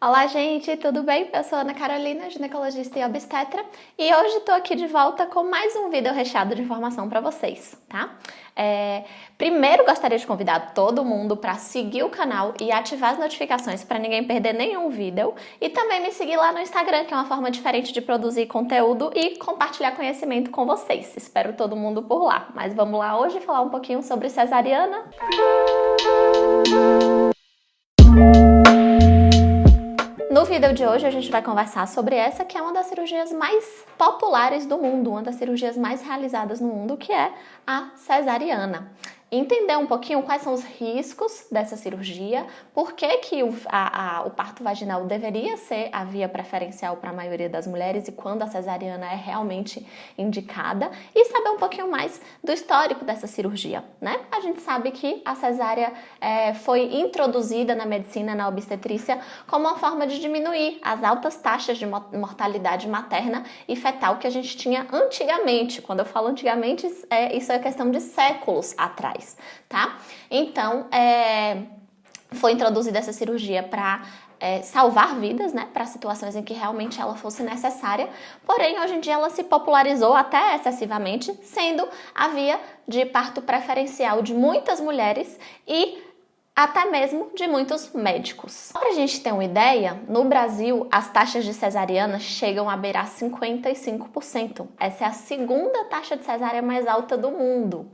Olá, gente, tudo bem? Eu sou Ana Carolina, ginecologista e obstetra, e hoje estou aqui de volta com mais um vídeo recheado de informação para vocês, tá? Primeiro, gostaria de convidar todo mundo para seguir o canal e ativar as notificações para ninguém perder nenhum vídeo, e também me seguir lá no Instagram, que é uma forma diferente de produzir conteúdo e compartilhar conhecimento com vocês. Espero todo mundo por lá. Mas vamos lá hoje falar um pouquinho sobre cesariana. No vídeo de hoje a gente vai conversar sobre essa que é uma das cirurgias mais populares do mundo, uma das cirurgias mais realizadas no mundo, que é a cesariana. Entender um pouquinho quais são os riscos dessa cirurgia, por que o parto vaginal deveria ser a via preferencial para a maioria das mulheres e quando a cesariana é realmente indicada, e saber um pouquinho mais do histórico dessa cirurgia, né? A gente sabe que a cesárea foi introduzida na medicina, na obstetrícia, como uma forma de diminuir as altas taxas de mortalidade materna e fetal que a gente tinha antigamente. Quando eu falo antigamente, isso é questão de séculos atrás. Tá? Então, foi introduzida essa cirurgia para salvar vidas, né, para situações em que realmente ela fosse necessária, porém hoje em dia ela se popularizou até excessivamente, sendo a via de parto preferencial de muitas mulheres e até mesmo de muitos médicos. Para a gente ter uma ideia, no Brasil as taxas de cesariana chegam a beirar 55%. Essa é a segunda taxa de cesárea mais alta do mundo.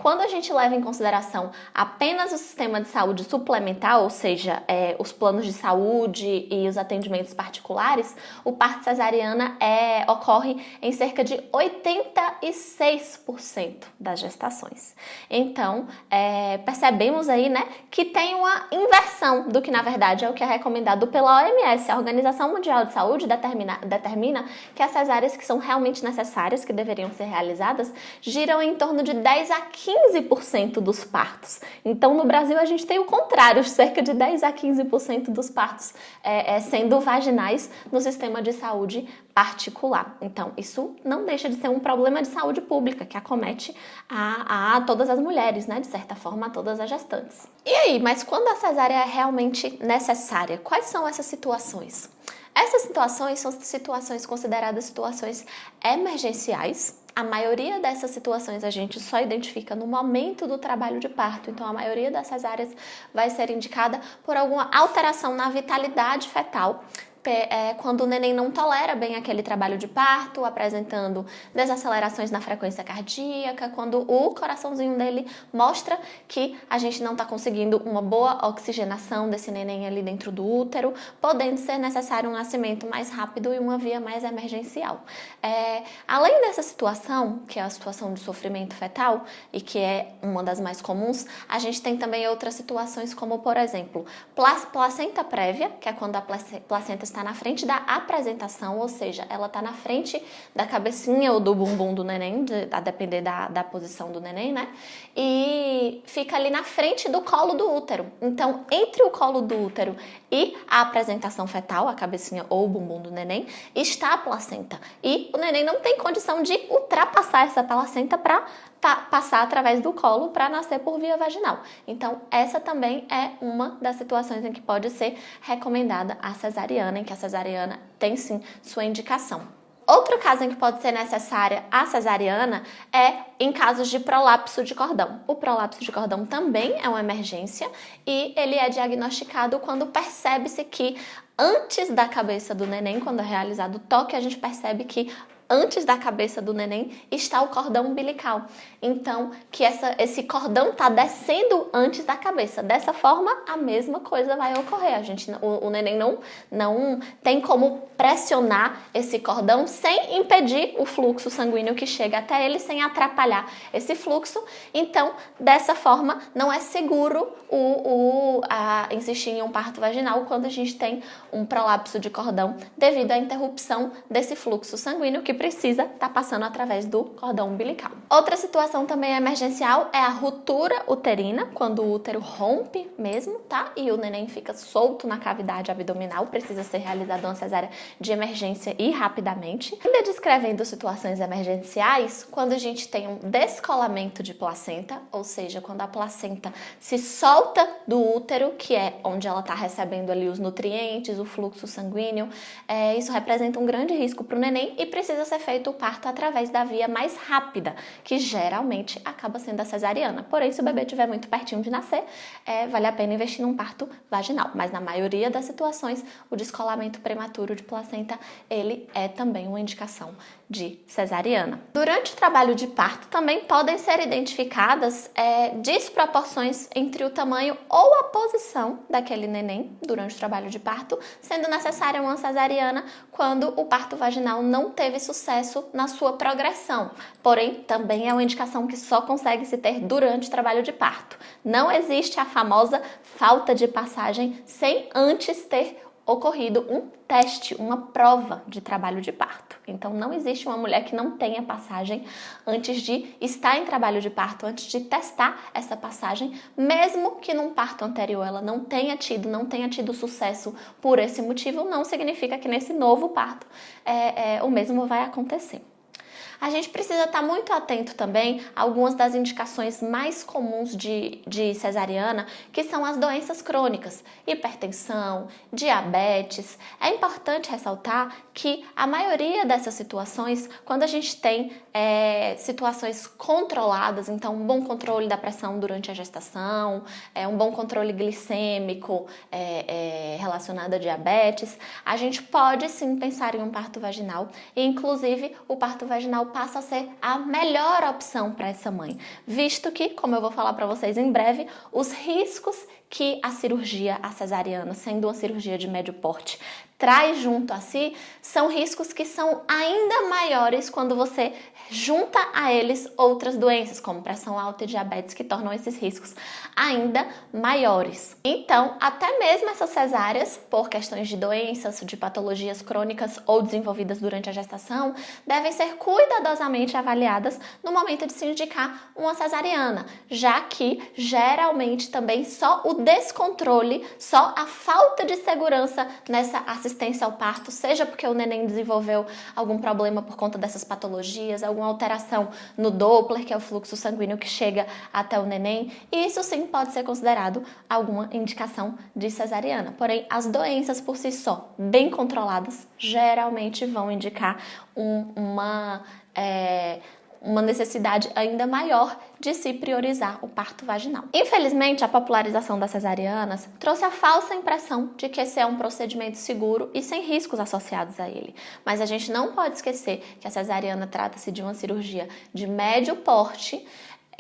Quando a gente leva em consideração apenas o sistema de saúde suplementar, ou seja, os planos de saúde e os atendimentos particulares, o parto cesariana ocorre em cerca de 86% das gestações. Então, percebemos aí, né, que tem uma inversão do que na verdade é o que é recomendado pela OMS. A Organização Mundial de Saúde determina que as cesáreas que são realmente necessárias, que deveriam ser realizadas, giram em torno de 10 a 15% dos partos. Então no Brasil a gente tem o contrário, cerca de 10 a 15% dos partos sendo vaginais no sistema de saúde particular. Então isso não deixa de ser um problema de saúde pública que acomete a todas as mulheres, né? De certa forma a todas as gestantes. E aí, mas quando a cesárea é realmente necessária, quais são essas situações? Essas situações são situações consideradas situações emergenciais. A maioria dessas situações a gente só identifica no momento do trabalho de parto. Então, a maioria das cesáreas vai ser indicada por alguma alteração na vitalidade fetal, quando o neném não tolera bem aquele trabalho de parto, apresentando desacelerações na frequência cardíaca, quando o coraçãozinho dele mostra que a gente não está conseguindo uma boa oxigenação desse neném ali dentro do útero, podendo ser necessário um nascimento mais rápido e uma via mais emergencial. Além dessa situação, que é a situação de sofrimento fetal, e que é uma das mais comuns, a gente tem também outras situações como, por exemplo, placenta prévia, que é quando a placenta está na frente da apresentação, ou seja, ela está na frente da cabecinha ou do bumbum do neném, a depender da posição do neném, né? E fica ali na frente do colo do útero. Então, entre o colo do útero e a apresentação fetal, a cabecinha ou o bumbum do neném, está a placenta. E o neném não tem condição de ultrapassar essa placenta para passar através do colo para nascer por via vaginal. Então, essa também é uma das situações em que pode ser recomendada a cesariana, em que a cesariana tem sim sua indicação. Outro caso em que pode ser necessária a cesariana é em casos de prolapso de cordão. O prolapso de cordão também é uma emergência e ele é diagnosticado quando percebe-se que antes da cabeça do neném, quando é realizado o toque, a gente percebe que antes da cabeça do neném está o cordão umbilical. Então, que esse cordão está descendo antes da cabeça. Dessa forma, a mesma coisa vai ocorrer. O neném não tem como pressionar esse cordão sem impedir o fluxo sanguíneo que chega até ele, sem atrapalhar esse fluxo. Então, dessa forma, não é seguro insistir em um parto vaginal quando a gente tem um prolapso de cordão devido à interrupção desse fluxo sanguíneo que precisa estar passando através do cordão umbilical. Outra situação também emergencial é a ruptura uterina, quando o útero rompe mesmo, tá? E o neném fica solto na cavidade abdominal, precisa ser realizada uma cesárea de emergência e rapidamente. Ainda descrevendo situações emergenciais, quando a gente tem um descolamento de placenta, ou seja, quando a placenta se solta do útero, que é onde ela está recebendo ali os nutrientes, o fluxo sanguíneo, isso representa um grande risco para o neném e precisa ser feito o parto através da via mais rápida, que geralmente acaba sendo a cesariana. Porém, se o bebê estiver muito pertinho de nascer, vale a pena investir num parto vaginal. Mas na maioria das situações, o descolamento prematuro de placenta, ele é também uma indicação de cesariana. Durante o trabalho de parto, também podem ser identificadas desproporções entre o tamanho ou a posição daquele neném durante o trabalho de parto, sendo necessária uma cesariana quando o parto vaginal não teve sucesso na sua progressão. Porém, também é uma indicação que só consegue se ter durante o trabalho de parto. Não existe a famosa falta de passagem sem antes ter ocorrido um teste, uma prova de trabalho de parto. Então, não existe uma mulher que não tenha passagem antes de estar em trabalho de parto, antes de testar essa passagem, mesmo que num parto anterior ela não tenha tido sucesso por esse motivo, não significa que nesse novo parto o mesmo vai acontecer. A gente precisa estar muito atento também a algumas das indicações mais comuns de cesariana, que são as doenças crônicas, hipertensão, diabetes. É importante ressaltar que a maioria dessas situações, quando a gente tem situações controladas, então um bom controle da pressão durante a gestação, um bom controle glicêmico relacionado a diabetes, a gente pode sim pensar em um parto vaginal e inclusive o parto vaginal passa a ser a melhor opção para essa mãe, visto que, como eu vou falar para vocês em breve, os riscos que a cesariana, sendo uma cirurgia de médio porte, traz junto a si, são riscos que são ainda maiores quando você junta a eles outras doenças, como pressão alta e diabetes, que tornam esses riscos ainda maiores. Então, até mesmo essas cesáreas, por questões de doenças, de patologias crônicas ou desenvolvidas durante a gestação, devem ser cuidadosamente avaliadas no momento de se indicar uma cesariana, já que geralmente também só o descontrole, só a falta de segurança nessa assistência ao parto, seja porque o neném desenvolveu algum problema por conta dessas patologias, alguma alteração no Doppler, que é o fluxo sanguíneo que chega até o neném, e isso sim pode ser considerado alguma indicação de cesariana. Porém, as doenças por si só, bem controladas, geralmente vão indicar uma necessidade ainda maior de se priorizar o parto vaginal. Infelizmente, a popularização das cesarianas trouxe a falsa impressão de que esse é um procedimento seguro e sem riscos associados a ele. Mas a gente não pode esquecer que a cesariana trata-se de uma cirurgia de médio porte,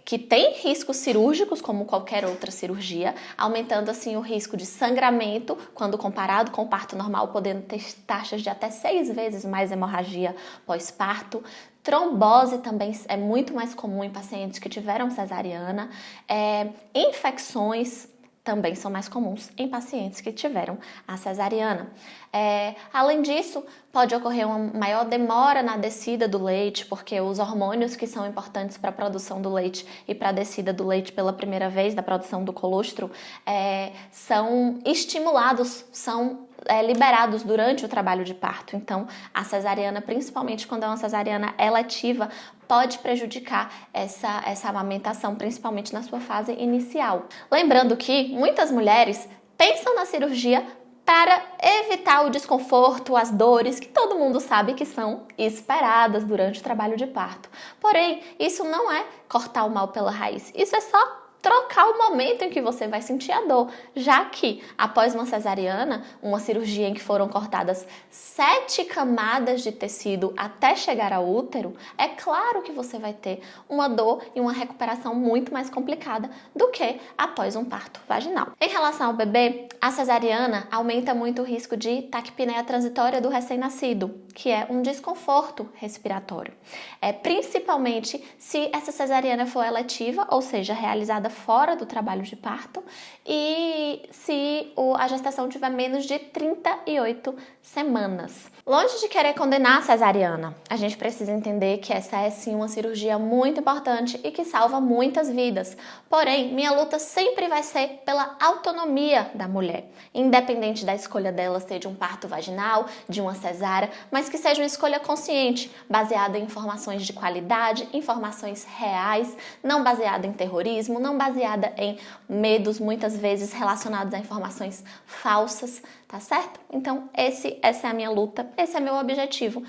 que tem riscos cirúrgicos, como qualquer outra cirurgia, aumentando assim o risco de sangramento, quando comparado com o parto normal, podendo ter taxas de até 6 vezes mais hemorragia pós-parto. Trombose também é muito mais comum em pacientes que tiveram cesariana. Infecções também são mais comuns em pacientes que tiveram a cesariana. Além disso, pode ocorrer uma maior demora na descida do leite, porque os hormônios que são importantes para a produção do leite e para a descida do leite pela primeira vez, da produção do colostro, são estimulados, são liberados durante o trabalho de parto. Então, a cesariana, principalmente quando é uma cesariana eletiva, pode prejudicar essa amamentação, principalmente na sua fase inicial. Lembrando que muitas mulheres pensam na cirurgia para evitar o desconforto, as dores, que todo mundo sabe que são esperadas durante o trabalho de parto. Porém, isso não é cortar o mal pela raiz, isso é só trocar o momento em que você vai sentir a dor, já que após uma cesariana, uma cirurgia em que foram cortadas 7 camadas de tecido até chegar ao útero, é claro que você vai ter uma dor e uma recuperação muito mais complicada do que após um parto vaginal. Em relação ao bebê, a cesariana aumenta muito o risco de taquipneia transitória do recém-nascido, que é um desconforto respiratório. Principalmente se essa cesariana for eletiva, ou seja, realizada fora do trabalho de parto e se a gestação tiver menos de 38 semanas. Longe de querer condenar a cesariana, a gente precisa entender que essa é sim uma cirurgia muito importante e que salva muitas vidas. Porém, minha luta sempre vai ser pela autonomia da mulher, independente da escolha dela ser de um parto vaginal, de uma cesárea, mas que seja uma escolha consciente, baseada em informações de qualidade, informações reais, não baseada em terrorismo, não baseada em medos muitas vezes relacionados a informações falsas, tá certo? Então, essa é a minha luta, esse é meu objetivo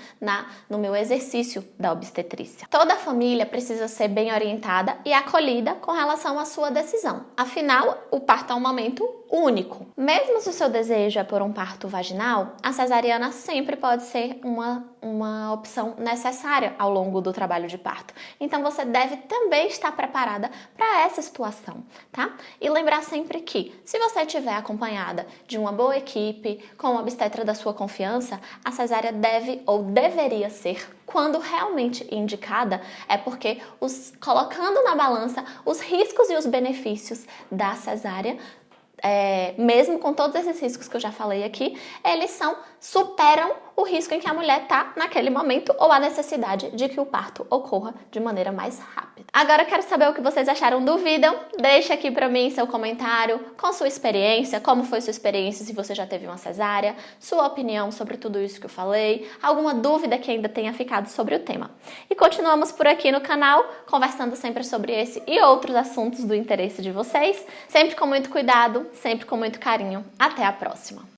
no meu exercício da obstetrícia. Toda a família precisa ser bem orientada e acolhida com relação à sua decisão. Afinal, o parto é um momento único. Mesmo se o seu desejo é por um parto vaginal, a cesariana sempre pode ser uma opção necessária ao longo do trabalho de parto. Então você deve também estar preparada para essa situação, tá? E lembrar sempre que, se você estiver acompanhada de uma boa equipe, com uma obstetra da sua confiança, a cesárea deve ou deveria ser, quando realmente indicada, é porque colocando na balança os riscos e os benefícios da cesárea, mesmo com todos esses riscos que eu já falei aqui, eles superam o risco em que a mulher está naquele momento ou a necessidade de que o parto ocorra de maneira mais rápida. Agora eu quero saber o que vocês acharam do vídeo. Deixa aqui pra mim seu comentário com sua experiência, como foi sua experiência se você já teve uma cesárea, sua opinião sobre tudo isso que eu falei, alguma dúvida que ainda tenha ficado sobre o tema. E continuamos por aqui no canal, conversando sempre sobre esse e outros assuntos do interesse de vocês, sempre com muito cuidado, sempre com muito carinho. Até a próxima!